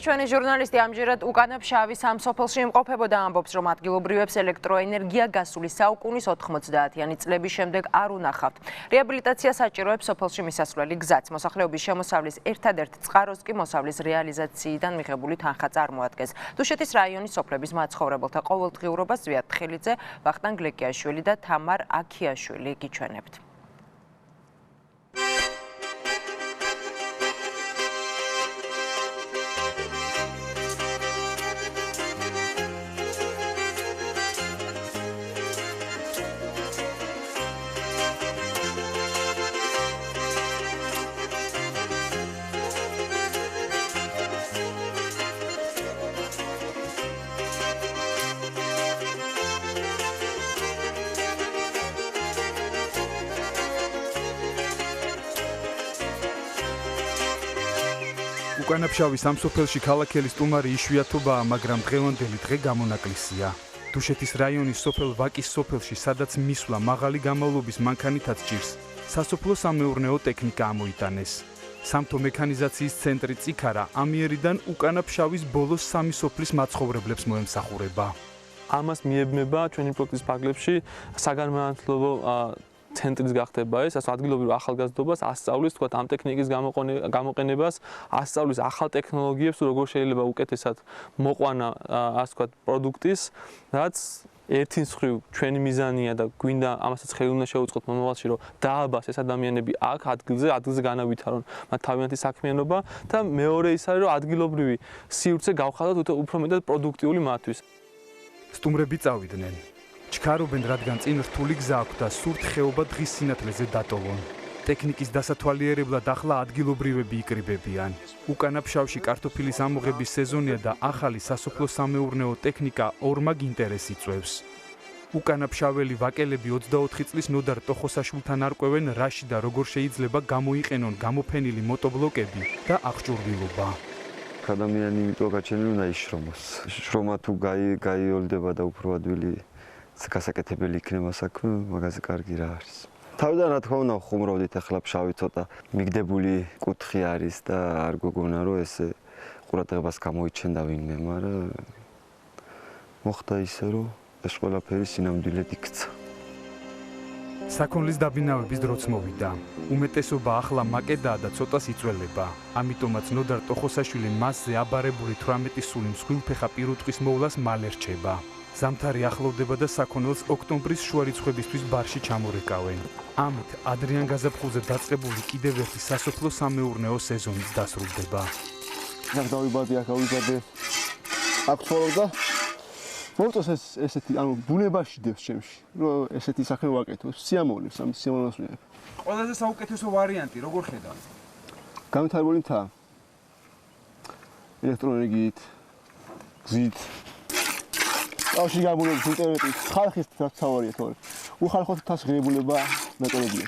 ჩვენი ჟურნალისტი ამჯერად უკანა ფშავის ამ სოფელში იმყოფებოდა, ამბობს, რომ ადგილობრივებს ელექტროენერგია გასული საუკუნის 90-იანი წლების შემდეგ არ უნახავთ. რეაბილიტაცია საჭიროებს სოფელში მისასვლელი გზაც. მოსახლეობის შემოსავლის ერთადერთ წყაროს კი მოსავლის რეალიზაციიდან მიღებული თანხა წარმოადგენს. დუშეთის რაიონის სოფლების მაცხოვრებელთა ყოველდღიურობას ზვიად თხილიძე, ვახტანგ გლეკიაშვილი და თამარ აქიაშვილი გიჩვენებთ. უკანა ფშავის ამ სოფელში ქალაქელი სტუმარი იშვიათობაა, მაგრამ დღევანდელი დღე გამონაკლისია. დუშეთის რაიონის სოფელ ვაკის სოფელში, სადაც მისვლა მაღალი გამავლობის მანქანითაც ჭირს, სასოფლო სამეურნეო ტექნიკა ამოიტანეს. სამთო მექანიზაციის ცენტრი წიქარა ამიერიდან უკანა ფშავის ბოლოს სამი სოფლის მაცხოვრებლებს მოემსახურება. ამას მიებნება ჩვენი პროექტის ფარგლებში საგანმანათლებლო ცენტრის გახდება ეს, ადგილობრივ ახალგაზრდობას ასწავლის, თქვათ, ამ ტექნიკის გამოყენებას, ასწავლის ახალ ტექნოლოგიებს, როგორ შეიძლება უკეთესად მოყვანა, ასე ვთქვათ, პროდუქტის, რაც ერთი მხრივ ჩვენი მიზანია და გვინდა ამასაც ხელი უნდა შევუწყოთ მომავალში, რომ დააბას ეს ადამიანები აქ ადგილზე განავითარონ მათ თავიანთი საქმიანობა და მეორე ის არის, რომ ადგილობრივი სივრცე გავხადოთ უფრო მეტად პროდუქტიული მათთვის. სტუმრები წავიდნენ. ჩქარობენ, რადგან წინ რთული გზა აქვს და სურთ ხეობა დღის სინათლეზე დატოვონ. ტექნიკის დასათვალიერებლად ახლა ადგილობრივები იკრიბებიან. უკანა ფშავში კარტოფილის ამოღების სეზონია და ახალი სასოფლო სამეურნეო ტექნიკა ორმაგ ინტერესს იწვევს. უკანა ფშაველი ვაკელები 24 წლის ნოდარ ტოხოსაშვილთან არკვევენ, რაში და როგორ შეიძლება გამოიყენონ გამოფენილი მოტობლოკები და აღჭურვილობა. ადამიანი იმიტომ გაჩენილი უნდა იშრომოს. შრომა თუ გაიოლდება და უფრო ადვილი გასაკეთებელი იქნება საქმე, მაგაზე კარგი რა არის. თავიდან რა თქმა უნდა ხუმრობდით, ახლა ფშავი ცოტა მიგდებული კუთხე არის და არ გოგონა რომ ესე ყურადღებას გამოიჩენდა ვინმე, მაგრამ მოხდა ისე რომ ეს ყველაფერი სინამდვილედ იქცა. საქონლის დაბინავების დროც მოვიდა. უმეტესობა ახლა მაკედაა და ცოტას იწველება. ამიტომაც ნოდარ ტოხოსაშვილი მასზე აბარებული 18 სული მსხვილფეხა პირუტყვის მოვლას მალე რჩება. ზამთარი ახლოვდება და საქონელს ოქტომბრის შუა რიცხვებისთვის ბარში ჩამორეკავენ. ამით ადრიან გაზაფხულზე დაწყებული კიდევ ერთი სასოფლო სამეურნეო სეზონიც დასრულდება. დავიბადე აქ ავიბადე. აქ ცხოვრობდა. მოწოს ესეთი, ანუ ბუნებაში დევს ჩემში, რომ ესეთი საქმე ვაკეთო. სიამოვნებს, ამ სიამოვნებას ვიღებ. ყველაზე საუკეთესო ვარიანტი როგორ ხედავ? განვითარებული მთა. ელექტროენერგიით, გზით. თავში გამონებს ინტერნეტით, ხალხის თავარია თორე. უხალხოთ თავს ღირებულება მეტყობია.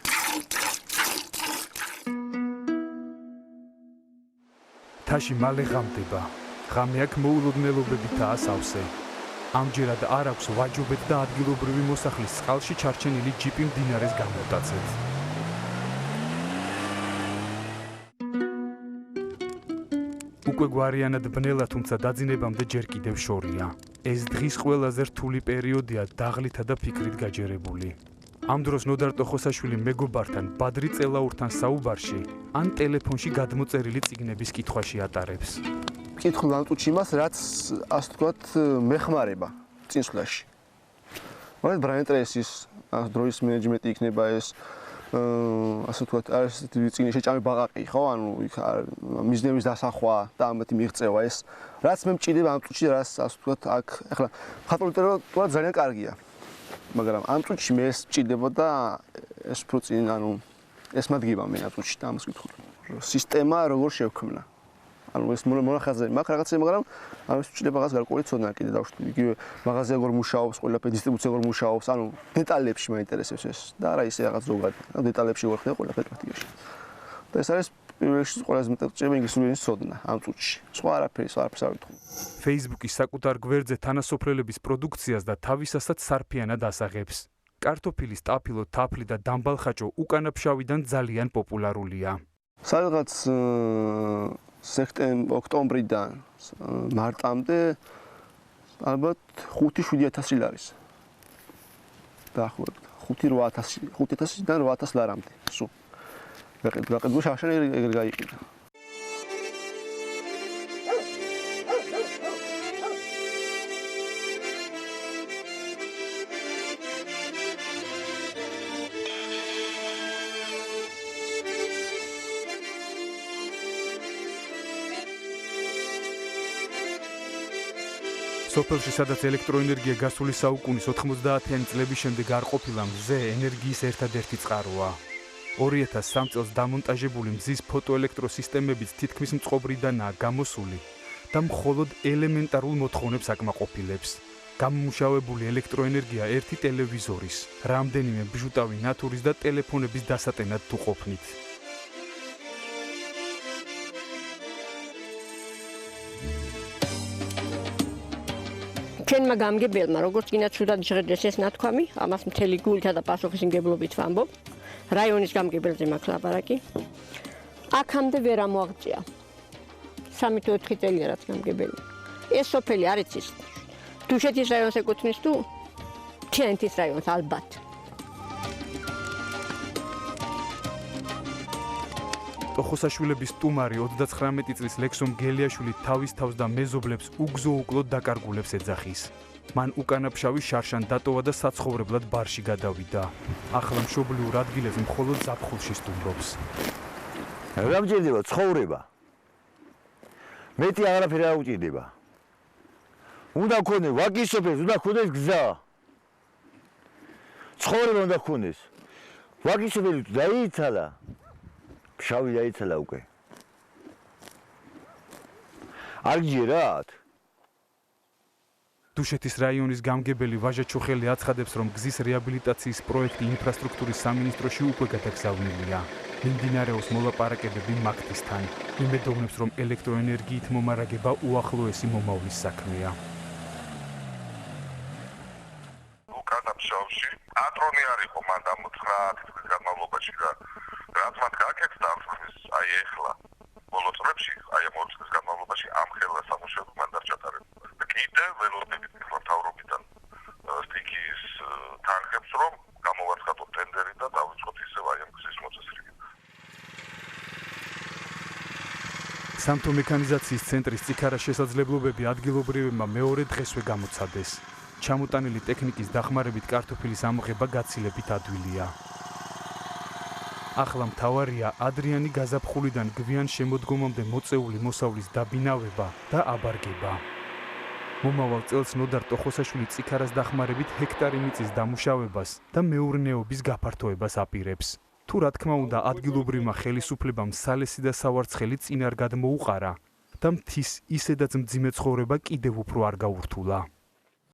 თაში მალე ღამდება. ღამე აქ მოულოდნელობებითაა სავსე. ამჯერად არ აქვს ვაჯობეთ და ადგილობრივი მოსახლის წყალში ჩარჩენილი ჯიპი მდინარეს გამოტაცეთ. უკვე გვარიანად ბნელა, თუმცა დაძინებამდე ჯერ კიდევ შორია. ეს დღის ყველაზე რთული პერიოდია დაღლითა და ფიქრით გაჯერებული. ამ დროს ნოდარ ტოხოსაშვილი მეგობართან, ბადრი წელაურთან საუბარში, ან ტელეფონში გადმოწერილი წიგნების კითხვაში ატარებს. კითხულ ამ წუთში მას, რაც ასე ვთქვათ, მეხმარება წინსვლაში. მაგრამ ბრაინტერესის დროის მენეჯმენტი იქნება ეს ასე ვთქვათ, არის წიგნი შეჭამი ბაყაყი, ხო? ანუ იქ მიზნების დასახვა და ამათი მიღწევა ეს, რაც მე მჭირდება ამ წუთში, რაც ასე ვთქვათ, აქ ახლა ხატვლიტერატურა ძალიან კარგია. მაგრამ ამ წუთში მე ეს მჭირდება და ეს უფრო წინ, ანუ ეს მადგება მე ამ წუთში და ამას ვკითხულობ. სისტემა როგორ შევქმნა. ანუ ეს მონახაზები მაქვს რაღაცები, მაგრამ ამის მჭირდება რაღაც გარკვეული ცოდნა კიდე დავშვი. იგივე მაღაზია როგორ მუშაობს, ყველაფერი დისტრიბუცია როგორ მუშაობს, ანუ დეტალებში მაინტერესებს ეს და არა ისე რაღაც ზოგადად. ანუ დეტალებში ვარ ხდება ყველაფერი პრაქტიკაში. და ეს არის პირველ რიგში ყველაზე მეტად ჭირდება ინგლისური ენის ცოდნა ამ წუთში. სხვა არაფერს არ ვიტყვი. Facebook-ის საკუთარ გვერდზე თანასოფლელების პროდუქციას და თავისასაც სარფიანად ასაღებს. კარტოფილის ტაფილო, თაფლი და დამბალხაჭო უკანა ფშავიდან ძალიან პოპულარულია. სადღაც ოქტომბრიდან მარტამდე ალბათ 5-7 ლარის. დაახლოებით 5-800-დან 800 ლარამდე. სულ. გაყიდულ შახშანი ეგრე გაიყიდა. სოფელში, სადაც ელექტროენერგია გასული საუკუნის 90-იანი წლების შემდეგ არ ყოფილა მზე, ენერგიის ერთადერთი წყაროა. 2003 წელს დამონტაჟებული მზის ფოტოელექტროსისტემებიც თითქმის მწყობრიდანაა გამოსული და მხოლოდ ელემენტარულ მოთხოვნებს აკმაყოფილებს. გამომუშავებული ელექტროენერგია ერთი ტელევიზორის, რამდენიმე ბჟუტავი ნათურის და ტელეფონების დასატენად თუ ყოფნით. ჩვენმა გამგებელმა როგორც კიდე ცუდად ჟღერდეს ეს ნათქვამი, ამას მთელი გულითა და პასუხისმგებლობით ვამბობ. რაიონის გამგებელზე მაქვს ლაპარაკი. აქამდე ვერ ამოაღწია. 3 თუ 4 წელია რაც გამგებელი. ეს სოფელი არ იცის. დუშეთის რაიონს ეკუთვნის თუ თიანეთის რაიონს ალბათ. ტოხოსაშვილების სტუმარი 39 წლის ლექსომ გელიაშვილი თავის თავს და მეზობლებს უგზო-უკლოდ დაკარგულებს ეძახის. მან უკანაფშავი შარშან დატოვა და საცხოვრებლად ბარში გადავიდა. ახლა მშობლიურ ადგილებს მხოლოდ ზაფხულში სტუმრობს. რა მჭირდება ცხოვრება? მეტი აღარაფერი არ უჭირდება. უნდა გქონდეს ვაკისოფეს, უნდა გქონდეს გზა. ცხოვრება უნდა გქონდეს. ვაკისოფელი დაიცალა. შავი დაიცალა უკვე. არ გჯერათ? დუშეთის რაიონის გამგებელი ვაჟა ჩუხელი აცხადებს, რომ გზის რეაბილიტაციის პროექტი ინფრასტრუქტურის სამინისტროში უკვე გადაგზავნილია. მიმდინარეობს მოლაპარაკებები მაგთისთან. იმედოვნებს, რომ ელექტროენერგიით მომარაგება უახლოესი მომავლის საქმეა. უკანაფშავში პატრონი არ იყო მან ამ 9 წლის განმავლობაში და რაც მათ გაკეთდა აი ეხლა ბოლო წლებში აი ამ 2 წლის განმავლობაში ამ ხელა სამუშაო მან დაჩატარებულა და კიდევ ველოდებით მთავრობიდან სტიქიის თანხებს რომ გამოვაცხადოთ ტენდერი და დავიწყოთ ისევ აი ამ გზის მოწესრიგება. სამთო მექანიზაციის ცენტრის წიქარა შესაძლებლობები ადგილობრივებმა მეორე დღესვე გამოცადეს. ჩამოტანილი ტექნიკის დახმარებით კარტოფილის ამოღება გაცილებით ადვილია. ახლა მთავარია ადრიანი გაზაფხულიდან გვიან შემოდგომამდე მოწეული მოსავლის დაბინავება და აბარგება. მომავალ წელს ნოდარ ტოხოსაშვილი წიქარას დახმარებით ჰექტარი მიწის დამუშავებას და მეურნეობის გაფართოებას აპირებს. თუ რა თქმა უნდა ადგილობრივმა ხელისუფლებამ სალესი და სავარცხელი წინ არ გადმოუყარა და მთის ისედაც მძიმე ცხოვრება კიდევ უფრო არ გაურთულა.